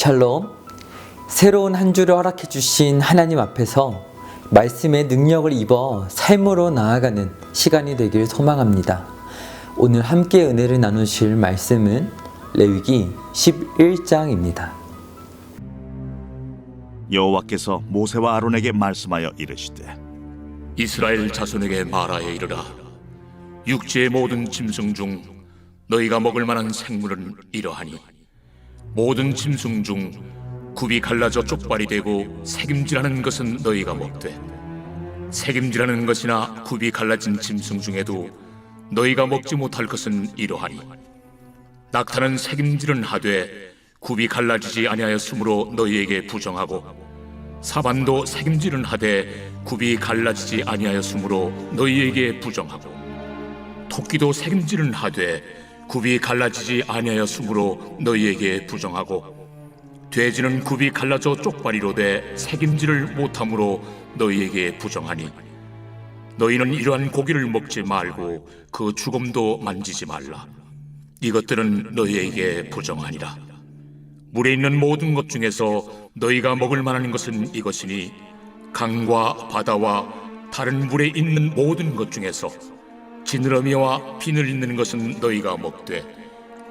샬롬. 새로운 한 주를 허락해 주신 하나님 앞에서 말씀의 능력을 입어 삶으로 나아가는 시간이 되길 소망합니다. 오늘 함께 은혜를 나누실 말씀은 레위기 11장입니다. 여호와께서 모세와 아론에게 말씀하여 이르시되 이스라엘 자손에게 말하여 이르라. 육지의 모든 짐승 중 너희가 먹을 만한 생물은 이러하니 모든 짐승 중 굽이 갈라져 쪽발이 되고 새김질하는 것은 너희가 먹되, 새김질하는 것이나 굽이 갈라진 짐승 중에도 너희가 먹지 못할 것은 이러하니 낙타는 새김질은 하되 굽이 갈라지지 아니하였으므로 너희에게 부정하고, 사반도 새김질은 하되 굽이 갈라지지 아니하였으므로 너희에게 부정하고, 토끼도 새김질은 하되 굽이 갈라지지 아니하였으므로 너희에게 부정하고, 돼지는 굽이 갈라져 쪽발이로되 새김질을 못함으로 너희에게 부정하니 너희는 이러한 고기를 먹지 말고 그 죽음도 만지지 말라. 이것들은 너희에게 부정하니라. 물에 있는 모든 것 중에서 너희가 먹을 만한 것은 이것이니 강과 바다와 다른 물에 있는 모든 것 중에서 지느러미와 비늘 있는 것은 너희가 먹되,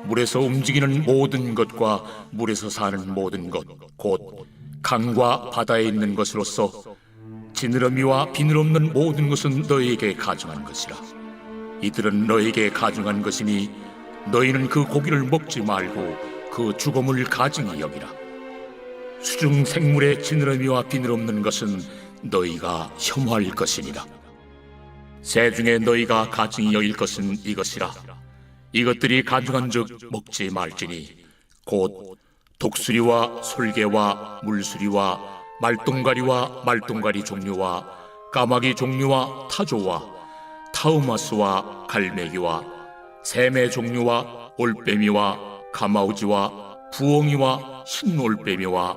물에서 움직이는 모든 것과 물에서 사는 모든 것, 곧 강과 바다에 있는 것으로서 지느러미와 비늘 없는 모든 것은 너희에게 가증한 것이라. 이들은 너희에게 가증한 것이니 너희는 그 고기를 먹지 말고 그 죽음을 가증히 여기라. 수중 생물의 지느러미와 비늘 없는 것은 너희가 혐오할 것이니라. 새 중에 너희가 가증히 여길 것은 이것이라. 이것들이 가증한즉 먹지 말지니 곧 독수리와 솔개와 물수리와 말똥가리와 말똥가리 종류와 까마귀 종류와 타조와 타우마스와 갈매기와 샘의 종류와 올빼미와 가마우지와 부엉이와 흰올빼미와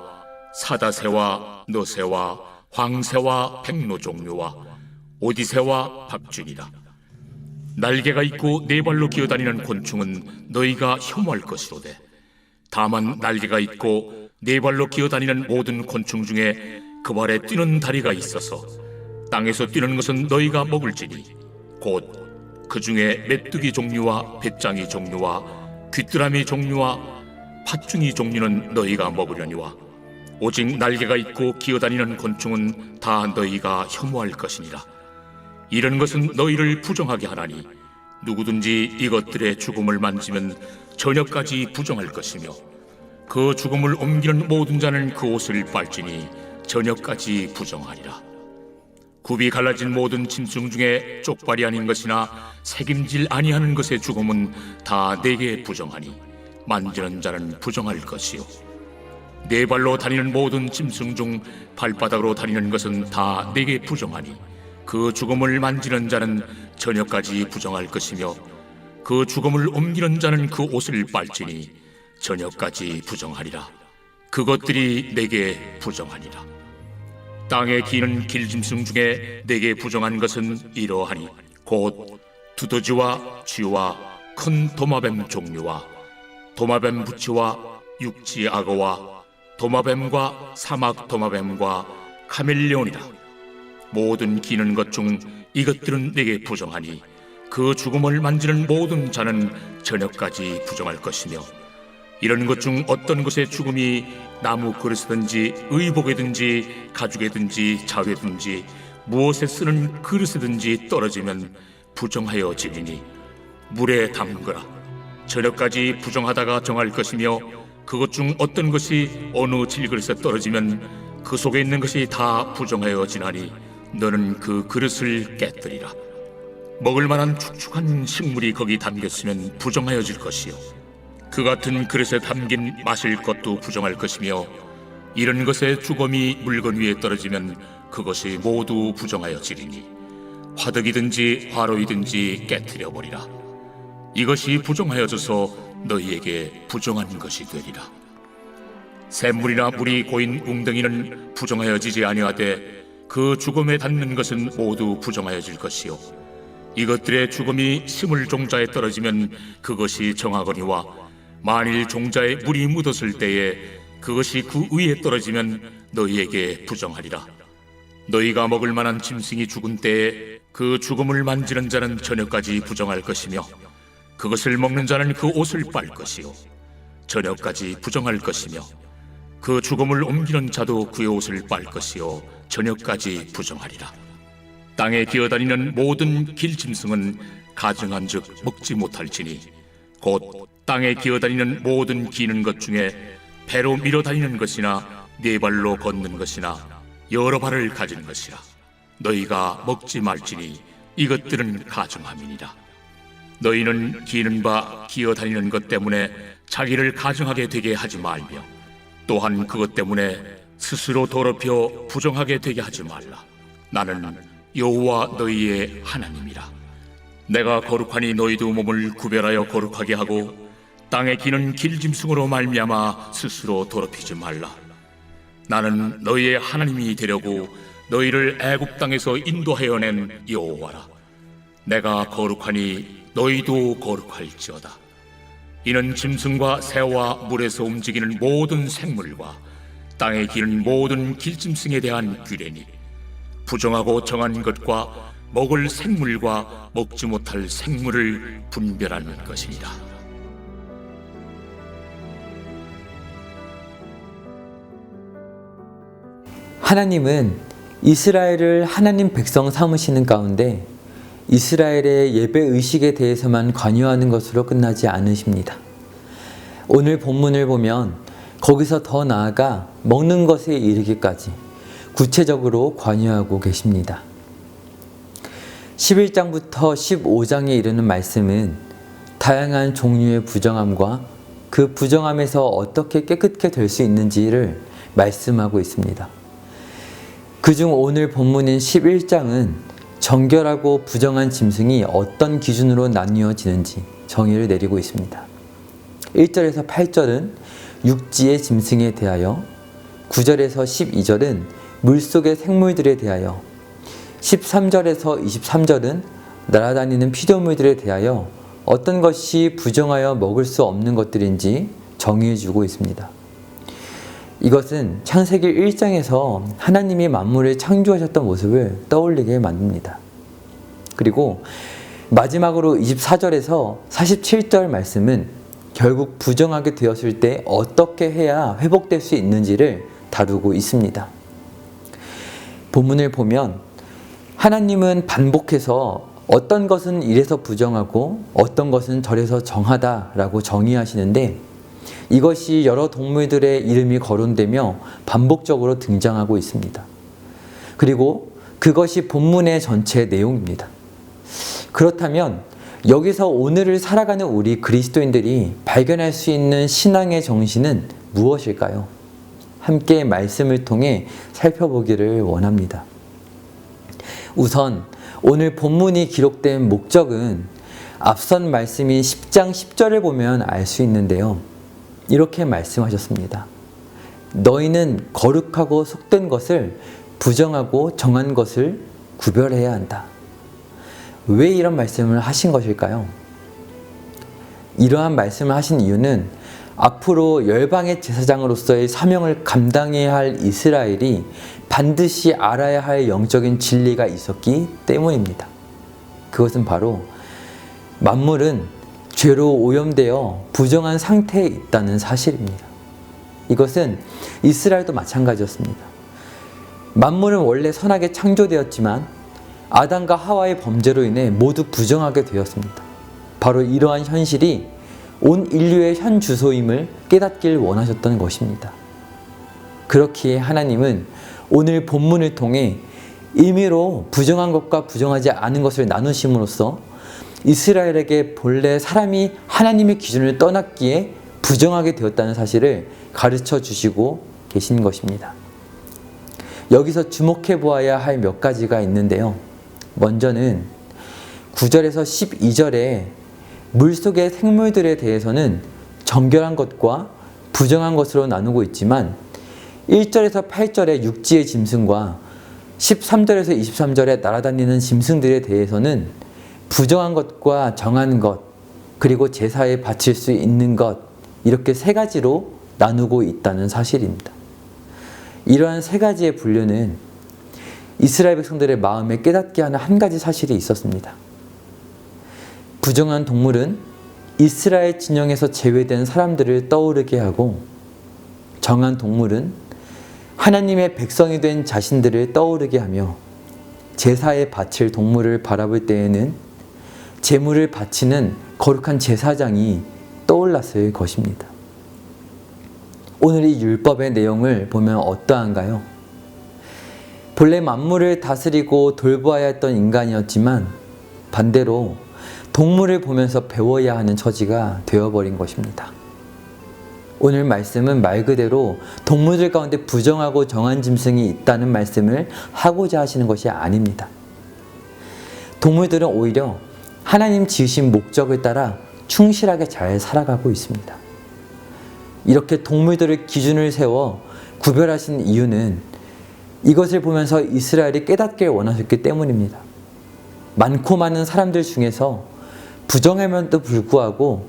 사다새와 너새와 황새와 백로 종류와 오디새와 박쥐니라. 날개가 있고 네 발로 기어다니는 곤충은 너희가 혐오할 것이로되, 다만 날개가 있고 네 발로 기어다니는 모든 곤충 중에 그 발에 뛰는 다리가 있어서 땅에서 뛰는 것은 너희가 먹을지니 곧 그 중에 메뚜기 종류와 배짱이 종류와 귀뚜라미 종류와 팥중이 종류는 너희가 먹으려니와 오직 날개가 있고 기어다니는 곤충은 다 너희가 혐오할 것이니라. 이런 것은 너희를 부정하게 하나니 누구든지 이것들의 죽음을 만지면 저녁까지 부정할 것이며, 그 죽음을 옮기는 모든 자는 그 옷을 빨지니 저녁까지 부정하리라. 굽이 갈라진 모든 짐승 중에 쪽발이 아닌 것이나 새김질 아니하는 것의 죽음은 다 내게 부정하니 만지는 자는 부정할 것이요, 네 발로 다니는 모든 짐승 중 발바닥으로 다니는 것은 다 내게 부정하니 그 죽음을 만지는 자는 저녁까지 부정할 것이며, 그 죽음을 옮기는 자는 그 옷을 빨지니 저녁까지 부정하리라. 그것들이 내게 부정하니라. 땅에 기는 길짐승 중에 내게 부정한 것은 이러하니 곧 두더지와 쥐와 큰 도마뱀 종류와 도마뱀 부치와 육지 악어와 도마뱀과 사막 도마뱀과 카멜레온이라. 모든 기는 것 중 이것들은 내게 부정하니 그 죽음을 만지는 모든 자는 저녁까지 부정할 것이며, 이런 것 중 어떤 것의 죽음이 나무 그릇이든지 의복이든지 가죽이든지 자회든지 무엇에 쓰는 그릇이든지 떨어지면 부정하여 지리니 물에 담그라. 저녁까지 부정하다가 정할 것이며, 그것 중 어떤 것이 어느 질그릇에 떨어지면 그 속에 있는 것이 다 부정하여 지나니 너는 그 그릇을 깨뜨리라. 먹을 만한 축축한 식물이 거기 담겼으면 부정하여질 것이요, 그 같은 그릇에 담긴 마실 것도 부정할 것이며, 이런 것의 죽음이 물건 위에 떨어지면 그것이 모두 부정하여지리니 화덕이든지 화로이든지 깨뜨려버리라. 이것이 부정하여져서 너희에게 부정한 것이 되리라. 샘물이나 물이 고인 웅덩이는 부정하여지지 아니하되 그 죽음에 닿는 것은 모두 부정하여질 것이요, 이것들의 죽음이 스물 종자에 떨어지면 그것이 정하거니와 만일 종자에 물이 묻었을 때에 그것이 그 위에 떨어지면 너희에게 부정하리라. 너희가 먹을 만한 짐승이 죽은 때에 그 죽음을 만지는 자는 저녁까지 부정할 것이며 그것을 먹는 자는 그 옷을 빨 것이요 저녁까지 부정할 것이며 그 죽음을 옮기는 자도 그의 옷을 빨 것이요 저녁까지 부정하리라. 땅에 기어다니는 모든 길짐승은 가증한즉 먹지 못할지니 곧 땅에 기어다니는 모든 기는 것 중에 배로 밀어다니는 것이나 네 발로 걷는 것이나 여러 발을 가진 것이라. 너희가 먹지 말지니 이것들은 가증함이니라. 너희는 기는 바 기어다니는 것 때문에 자기를 가증하게 되게 하지 말며 또한 그것 때문에 스스로 더럽혀 부정하게 되게 하지 말라. 나는 여호와 너희의 하나님이라. 내가 거룩하니 너희도 몸을 구별하여 거룩하게 하고 땅에 기는 길짐승으로 말미암아 스스로 더럽히지 말라. 나는 너희의 하나님이 되려고 너희를 애굽 땅에서 인도하여 낸 여호와라. 내가 거룩하니 너희도 거룩할지어다. 이는 짐승과 새와 물에서 움직이는 모든 생물과 땅에 기는 모든 길짐승에 대한 규례니 부정하고 정한 것과 먹을 생물과 먹지 못할 생물을 분별하는 것이니라. 하나님은 이스라엘을 하나님 백성 삼으시는 가운데 이스라엘의 예배 의식에 대해서만 관여하는 것으로 끝나지 않으십니다. 오늘 본문을 보면 거기서 더 나아가 먹는 것에 이르기까지 구체적으로 관여하고 계십니다. 11장부터 15장에 이르는 말씀은 다양한 종류의 부정함과 그 부정함에서 어떻게 깨끗게 될 수 있는지를 말씀하고 있습니다. 그중 오늘 본문인 11장은 정결하고 부정한 짐승이 어떤 기준으로 나뉘어지는지 정의를 내리고 있습니다. 1절에서 8절은 육지의 짐승에 대하여, 9절에서 12절은 물속의 생물들에 대하여, 13절에서 23절은 날아다니는 피조물들에 대하여 어떤 것이 부정하여 먹을 수 없는 것들인지 정의해주고 있습니다. 이것은 창세기 1장에서 하나님이 만물을 창조하셨던 모습을 떠올리게 만듭니다. 그리고 마지막으로 24절에서 47절 말씀은 결국 부정하게 되었을 때 어떻게 해야 회복될 수 있는지를 다루고 있습니다. 본문을 보면 하나님은 반복해서 어떤 것은 이래서 부정하고 어떤 것은 저래서 정하다라고 정의하시는데 이것이 여러 동물들의 이름이 거론되며 반복적으로 등장하고 있습니다. 그리고 그것이 본문의 전체 내용입니다. 그렇다면 여기서 오늘을 살아가는 우리 그리스도인들이 발견할 수 있는 신앙의 정신은 무엇일까요? 함께 말씀을 통해 살펴보기를 원합니다. 우선 오늘 본문이 기록된 목적은 앞선 말씀인 10장 10절을 보면 알 수 있는데요. 이렇게 말씀하셨습니다. 너희는 거룩하고 속된 것을 부정하고 정한 것을 구별해야 한다. 왜 이런 말씀을 하신 것일까요? 이러한 말씀을 하신 이유는 앞으로 열방의 제사장으로서의 사명을 감당해야 할 이스라엘이 반드시 알아야 할 영적인 진리가 있었기 때문입니다. 그것은 바로 만물은 죄로 오염되어 부정한 상태에 있다는 사실입니다. 이것은 이스라엘도 마찬가지였습니다. 만물은 원래 선하게 창조되었지만 아담과 하와의 범죄로 인해 모두 부정하게 되었습니다. 바로 이러한 현실이 온 인류의 현 주소임을 깨닫길 원하셨던 것입니다. 그렇기에 하나님은 오늘 본문을 통해 임의로 부정한 것과 부정하지 않은 것을 나누심으로써 이스라엘에게 본래 사람이 하나님의 기준을 떠났기에 부정하게 되었다는 사실을 가르쳐 주시고 계신 것입니다. 여기서 주목해 보아야 할 몇 가지가 있는데요. 먼저는 9절에서 12절에 물속의 생물들에 대해서는 정결한 것과 부정한 것으로 나누고 있지만 1절에서 8절의 육지의 짐승과 13절에서 23절에 날아다니는 짐승들에 대해서는 부정한 것과 정한 것, 그리고 제사에 바칠 수 있는 것, 이렇게 세 가지로 나누고 있다는 사실입니다. 이러한 세 가지의 분류는 이스라엘 백성들의 마음에 깨닫게 하는 한 가지 사실이 있었습니다. 부정한 동물은 이스라엘 진영에서 제외된 사람들을 떠오르게 하고, 정한 동물은 하나님의 백성이 된 자신들을 떠오르게 하며, 제사에 바칠 동물을 바라볼 때에는 제물을 바치는 거룩한 제사장이 떠올랐을 것입니다. 오늘 이 율법의 내용을 보면 어떠한가요? 본래 만물을 다스리고 돌보아야 했던 인간이었지만 반대로 동물을 보면서 배워야 하는 처지가 되어버린 것입니다. 오늘 말씀은 말 그대로 동물들 가운데 부정하고 정한 짐승이 있다는 말씀을 하고자 하시는 것이 아닙니다. 동물들은 오히려 하나님 지으신 목적을 따라 충실하게 잘 살아가고 있습니다. 이렇게 동물들을 기준을 세워 구별하신 이유는 이것을 보면서 이스라엘이 깨닫길 원하셨기 때문입니다. 많고 많은 사람들 중에서 부정함에도 불구하고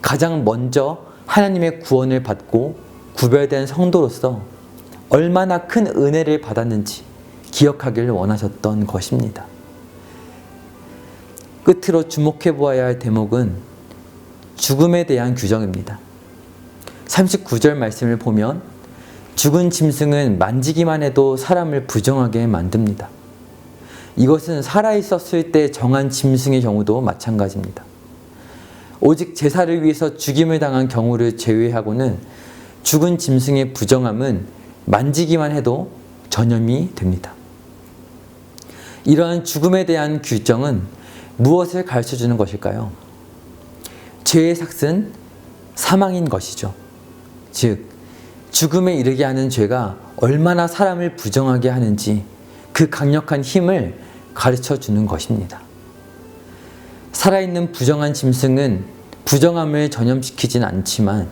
가장 먼저 하나님의 구원을 받고 구별된 성도로서 얼마나 큰 은혜를 받았는지 기억하기를 원하셨던 것입니다. 끝으로 주목해 보아야 할 대목은 죽음에 대한 규정입니다. 39절 말씀을 보면 죽은 짐승은 만지기만 해도 사람을 부정하게 만듭니다. 이것은 살아있었을 때 정한 짐승의 경우도 마찬가지입니다. 오직 제사를 위해서 죽임을 당한 경우를 제외하고는 죽은 짐승의 부정함은 만지기만 해도 전염이 됩니다. 이러한 죽음에 대한 규정은 무엇을 가르쳐주는 것일까요? 죄의 삭은 사망인 것이죠. 즉, 죽음에 이르게 하는 죄가 얼마나 사람을 부정하게 하는지 그 강력한 힘을 가르쳐 주는 것입니다. 살아있는 부정한 짐승은 부정함을 전염시키진 않지만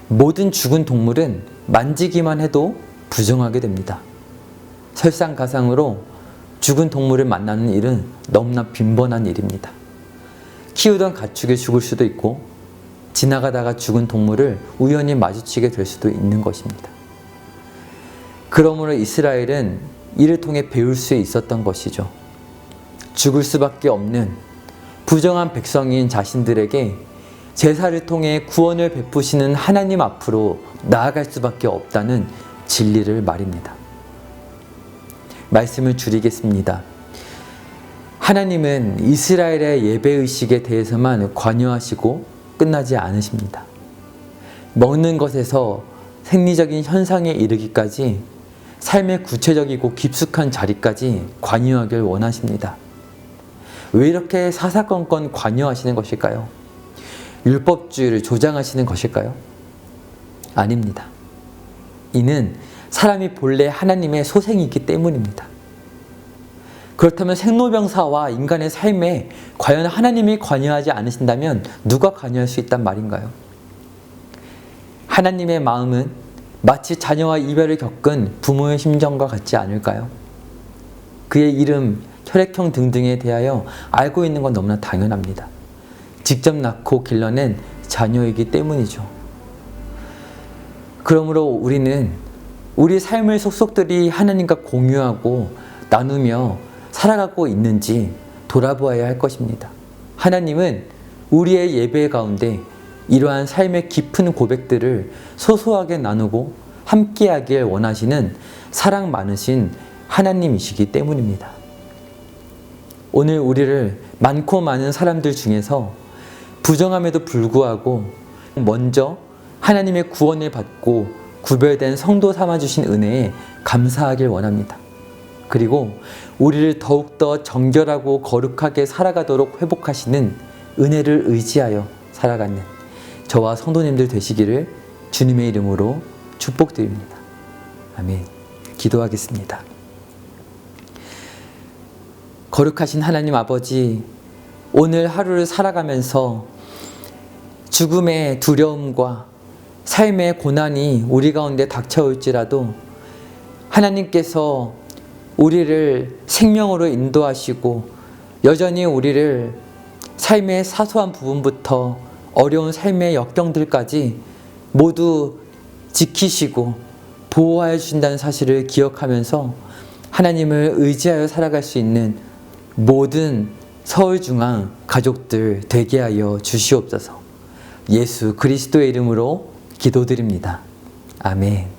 모든 죽은 동물은 만지기만 해도 부정하게 됩니다. 설상가상으로 죽은 동물을 만나는 일은 너무나 빈번한 일입니다. 키우던 가축이 죽을 수도 있고 지나가다가 죽은 동물을 우연히 마주치게 될 수도 있는 것입니다. 그러므로 이스라엘은 이를 통해 배울 수 있었던 것이죠. 죽을 수밖에 없는 부정한 백성인 자신들에게 제사를 통해 구원을 베푸시는 하나님 앞으로 나아갈 수밖에 없다는 진리를 말입니다. 말씀을 줄이겠습니다. 하나님은 이스라엘의 예배의식에 대해서만 관여하시고 끝나지 않으십니다. 먹는 것에서 생리적인 현상에 이르기까지 삶의 구체적이고 깊숙한 자리까지 관여하길 원하십니다. 왜 이렇게 사사건건 관여하시는 것일까요? 율법주의를 조장하시는 것일까요? 아닙니다. 이는 사람이 본래 하나님의 소생이기 때문입니다. 그렇다면 생로병사와 인간의 삶에 과연 하나님이 관여하지 않으신다면 누가 관여할 수 있단 말인가요? 하나님의 마음은 마치 자녀와 이별을 겪은 부모의 심정과 같지 않을까요? 그의 이름, 혈액형 등등에 대하여 알고 있는 건 너무나 당연합니다. 직접 낳고 길러낸 자녀이기 때문이죠. 그러므로 우리는 우리 삶의 속속들이 하나님과 공유하고 나누며 살아가고 있는지 돌아보아야 할 것입니다. 하나님은 우리의 예배 가운데 이러한 삶의 깊은 고백들을 소소하게 나누고 함께하길 원하시는 사랑 많으신 하나님이시기 때문입니다. 오늘 우리를 많고 많은 사람들 중에서 부정함에도 불구하고 먼저 하나님의 구원을 받고 구별된 성도 삼아주신 은혜에 감사하길 원합니다. 그리고 우리를 더욱더 정결하고 거룩하게 살아가도록 회복하시는 은혜를 의지하여 살아가는 저와 성도님들 되시기를 주님의 이름으로 축복드립니다. 아멘. 기도하겠습니다. 거룩하신 하나님 아버지, 오늘 하루를 살아가면서 죽음의 두려움과 삶의 고난이 우리 가운데 닥쳐올지라도 하나님께서 우리를 생명으로 인도하시고 여전히 우리를 삶의 사소한 부분부터 어려운 삶의 역경들까지 모두 지키시고 보호하여 주신다는 사실을 기억하면서 하나님을 의지하여 살아갈 수 있는 모든 서울중앙 가족들 되게 하여 주시옵소서. 예수 그리스도의 이름으로 기도드립니다. 아멘.